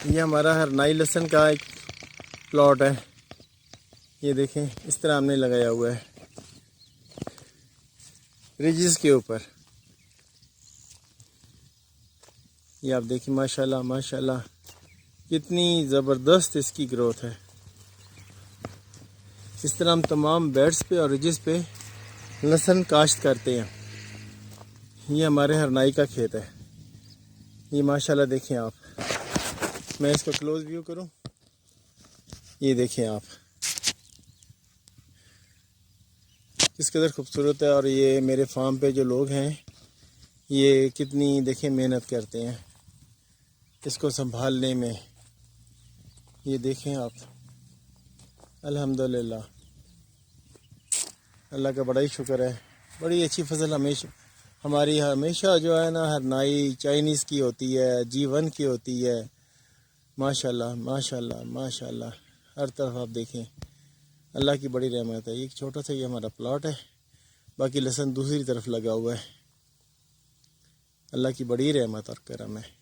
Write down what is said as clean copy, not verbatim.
ये हमारा हरनाई लहसुन का एक प्लॉट है। ये देखें, इस तरह हमने लगाया हुआ है रिजिस के ऊपर। ये आप देखिए, माशाल्लाह माशाल्लाह कितनी ज़बरदस्त इसकी ग्रोथ है। इस तरह हम तमाम बेड्स पे और रिजिस पे लहसुन काश्त करते हैं। ये हमारे हरनाई का खेत है। ये माशाल्लाह देखें आप, मैं इसको क्लोज व्यू करूं, ये देखें आप किस कदर खूबसूरत है। और ये मेरे फार्म पे जो लोग हैं, ये कितनी देखें मेहनत करते हैं इसको संभालने में। ये देखें आप, अल्हम्दुलिल्लाह, अल्लाह का बड़ा ही शुक्र है। बड़ी अच्छी फसल हमारी हमेशा जो है ना, हरनाई चाइनीज़ की होती है, G1 की होती है। माशाल्लाह माशाल्लाह माशाल्लाह, हर तरफ आप देखें, अल्लाह की बड़ी रहमत है। एक छोटा सा ये हमारा प्लॉट है, बाकी लहसुन दूसरी तरफ लगा हुआ है। अल्लाह की बड़ी रहमत और करम है।